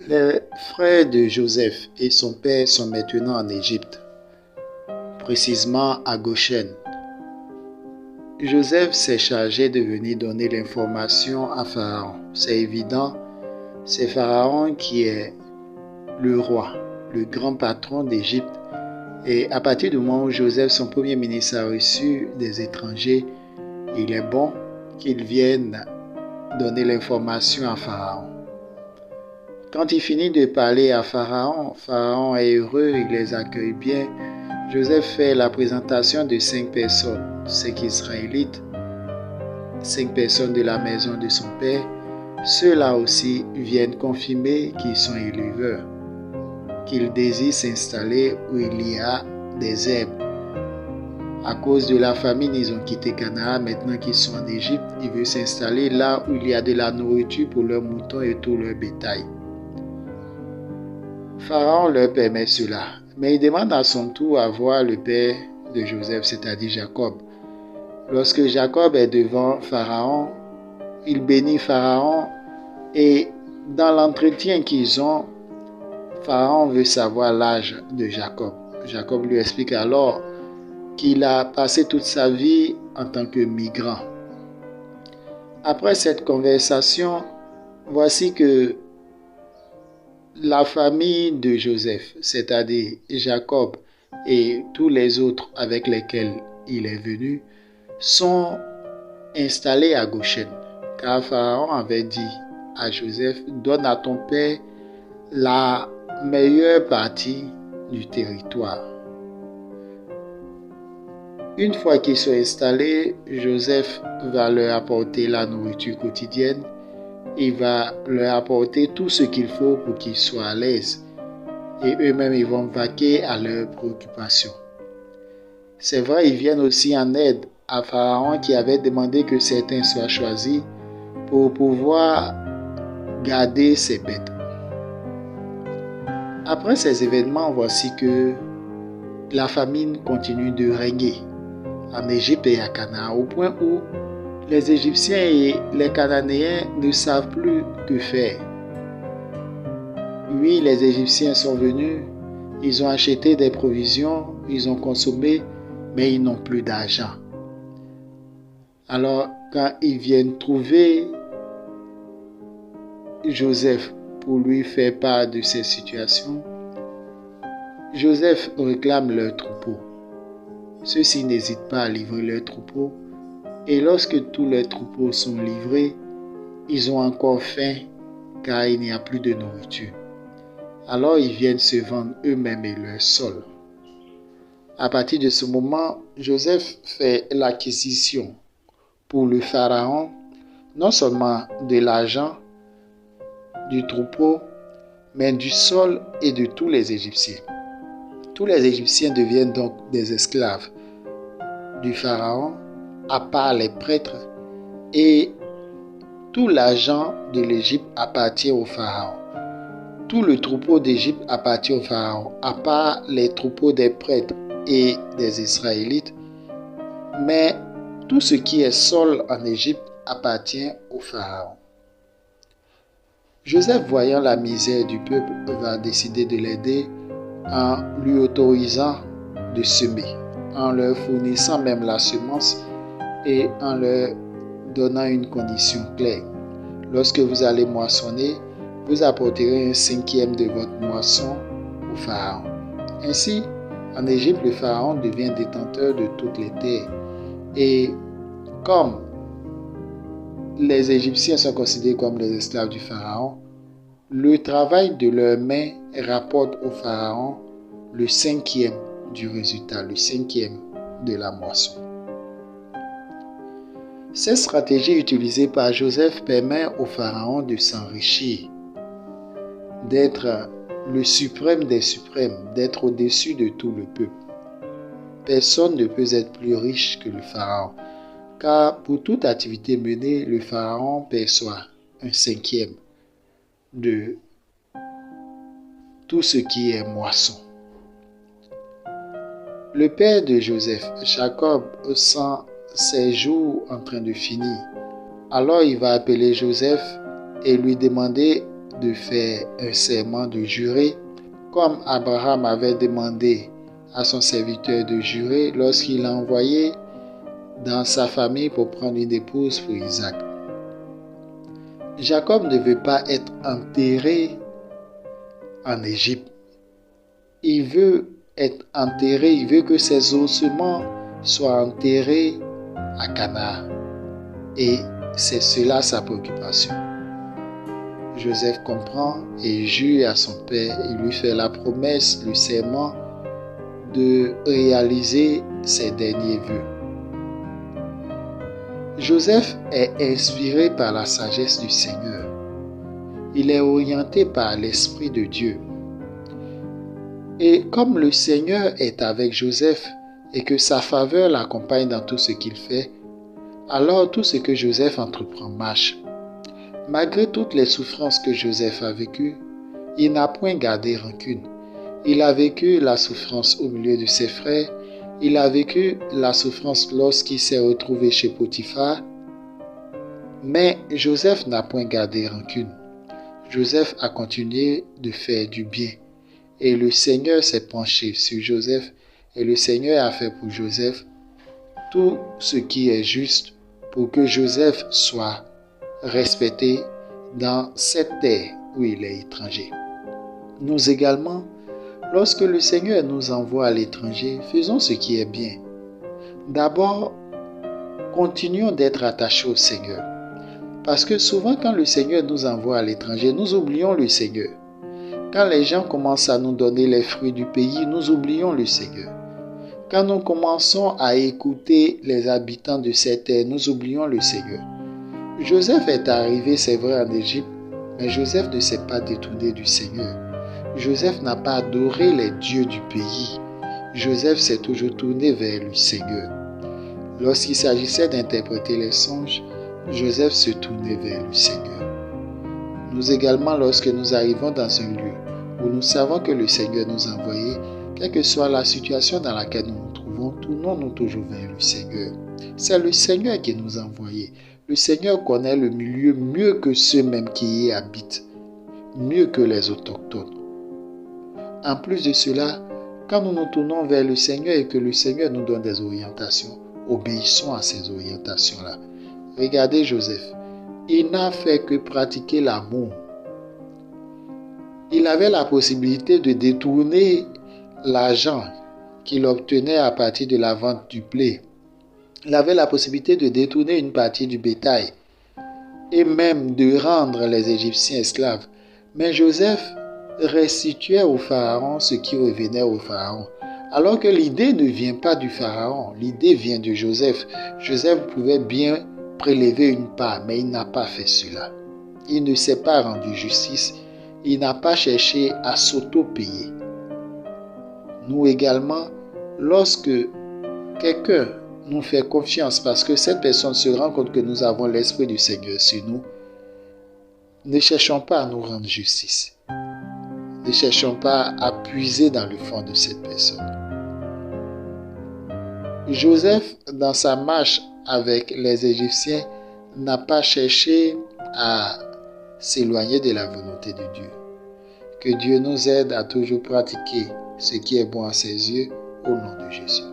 Les frères de Joseph et son père sont maintenant en Égypte, précisément à Goshen. Joseph s'est chargé de venir donner l'information à Pharaon. C'est évident, c'est Pharaon qui est le roi, le grand patron d'Égypte. Et à partir du moment où Joseph, son premier ministre, a reçu des étrangers, il est bon qu'il vienne donner l'information à Pharaon. Quand il finit de parler à Pharaon, Pharaon est heureux, il les accueille bien. Joseph fait la présentation de 5 personnes, 5 Israélites, 5 personnes de la maison de son père. Ceux-là aussi viennent confirmer qu'ils sont éleveurs, qu'ils désirent s'installer où il y a des herbes. À cause de la famine, ils ont quitté Canaan. Maintenant qu'ils sont en Égypte, ils veulent s'installer là où il y a de la nourriture pour leurs moutons et tout leur bétail. Pharaon leur permet cela, mais il demande à son tour à voir le père de Joseph, c'est-à-dire Jacob. Lorsque Jacob est devant Pharaon, il bénit Pharaon et dans l'entretien qu'ils ont, Pharaon veut savoir l'âge de Jacob. Jacob lui explique alors qu'il a passé toute sa vie en tant que migrant. Après cette conversation, voici que la famille de Joseph, c'est-à-dire Jacob et tous les autres avec lesquels il est venu, sont installés à Goshen. Car Pharaon avait dit à Joseph, donne à ton père la meilleure partie du territoire. Une fois qu'ils sont installés, Joseph va leur apporter la nourriture quotidienne. Il va leur apporter tout ce qu'il faut pour qu'ils soient à l'aise. Et eux-mêmes, ils vont vaquer à leurs préoccupations. C'est vrai, ils viennent aussi en aide à Pharaon qui avait demandé que certains soient choisis pour pouvoir garder ses bêtes. Après ces événements, voici que la famine continue de régner en Égypte et à Canaan, au point où les Égyptiens et les Cananéens ne savent plus que faire. Oui, les Égyptiens sont venus, ils ont acheté des provisions, ils ont consommé, mais ils n'ont plus d'argent. Alors, quand ils viennent trouver Joseph pour lui faire part de ces situations, Joseph réclame leurs troupeaux. Ceux-ci n'hésitent pas à livrer leurs troupeaux. Et lorsque tous les troupeaux sont livrés, ils ont encore faim car il n'y a plus de nourriture. Alors ils viennent se vendre eux-mêmes et leur sol. À partir de ce moment, Joseph fait l'acquisition pour le pharaon, non seulement de l'argent, du troupeau, mais du sol et de tous les Égyptiens. Tous les Égyptiens deviennent donc des esclaves du pharaon, à part les prêtres, et tout l'argent de l'Égypte appartient au pharaon. Tout le troupeau d'Égypte appartient au pharaon, à part les troupeaux des prêtres et des Israélites, mais tout ce qui est sol en Égypte appartient au pharaon. Joseph, voyant la misère du peuple, va décider de l'aider en lui autorisant de semer, en leur fournissant même la semence et en leur donnant une condition claire. Lorsque vous allez moissonner, vous apporterez un 5e de votre moisson au pharaon. Ainsi, en Égypte, le pharaon devient détenteur de toutes les terres. Et comme les Égyptiens sont considérés comme les esclaves du pharaon, le travail de leurs mains rapporte au pharaon le 5e du résultat, le 5e de la moisson. Cette stratégie utilisée par Joseph permet au pharaon de s'enrichir, d'être le suprême des suprêmes, d'être au-dessus de tout le peuple. Personne ne peut être plus riche que le pharaon, car pour toute activité menée, le pharaon perçoit un 5e de tout ce qui est moisson. Le père de Joseph, Jacob, sent ses jours en train de finir. Alors il va appeler Joseph et lui demander de faire un serment de jurer, comme Abraham avait demandé à son serviteur de jurer lorsqu'il l'a envoyé dans sa famille pour prendre une épouse pour Isaac. Jacob ne veut pas être enterré en Égypte. Il veut être enterré, il veut que ses ossements soient enterrés à Canaan. Et c'est cela sa préoccupation. Joseph comprend et jure à son père, il lui fait la promesse, le serment de réaliser ses derniers vœux. Joseph est inspiré par la sagesse du Seigneur. Il est orienté par l'Esprit de Dieu. Et comme le Seigneur est avec Joseph et que sa faveur l'accompagne dans tout ce qu'il fait, alors tout ce que Joseph entreprend marche. Malgré toutes les souffrances que Joseph a vécues, il n'a point gardé rancune. Il a vécu la souffrance au milieu de ses frères. Il a vécu la souffrance lorsqu'il s'est retrouvé chez Potiphar. Mais Joseph n'a point gardé rancune. Joseph a continué de faire du bien. Et le Seigneur s'est penché sur Joseph. Et le Seigneur a fait pour Joseph tout ce qui est juste pour que Joseph soit respecté dans cette terre où il est étranger. Nous également, lorsque le Seigneur nous envoie à l'étranger, faisons ce qui est bien. D'abord, continuons d'être attachés au Seigneur. Parce que souvent quand le Seigneur nous envoie à l'étranger, nous oublions le Seigneur. Quand les gens commencent à nous donner les fruits du pays, nous oublions le Seigneur. Quand nous commençons à écouter les habitants de cette terre, nous oublions le Seigneur. Joseph est arrivé, c'est vrai, en Égypte, mais Joseph ne s'est pas détourné du Seigneur. Joseph n'a pas adoré les dieux du pays. Joseph s'est toujours tourné vers le Seigneur. Lorsqu'il s'agissait d'interpréter les songes, Joseph se tournait vers le Seigneur. Nous également, lorsque nous arrivons dans un lieu où nous savons que le Seigneur nous a envoyés, quelle que soit la situation dans laquelle nous nous trouvons, tournons-nous toujours vers le Seigneur. C'est le Seigneur qui nous a envoyés. Le Seigneur connaît le milieu mieux que ceux-mêmes qui y habitent, mieux que les autochtones. En plus de cela, quand nous nous tournons vers le Seigneur et que le Seigneur nous donne des orientations, obéissons à ces orientations-là. Regardez Joseph, il n'a fait que pratiquer l'amour. Il avait la possibilité de détourner l'argent qu'il obtenait à partir de la vente du blé. Il avait la possibilité de détourner une partie du bétail et même de rendre les Égyptiens esclaves. Mais Joseph restituait au Pharaon ce qui revenait au Pharaon. Alors que l'idée ne vient pas du Pharaon, l'idée vient de Joseph. Joseph pouvait bien prélever une part, mais il n'a pas fait cela. Il ne s'est pas rendu justice. Il n'a pas cherché à s'auto-payer. Nous également, lorsque quelqu'un nous fait confiance parce que cette personne se rend compte que nous avons l'Esprit du Seigneur sur nous, ne cherchons pas à nous rendre justice. Ne cherchons pas à puiser dans le fond de cette personne. Joseph, dans sa marche avec les Égyptiens, n'a pas cherché à s'éloigner de la volonté de Dieu. Que Dieu nous aide à toujours pratiquer ce qui est bon à ses yeux, au nom de Jésus.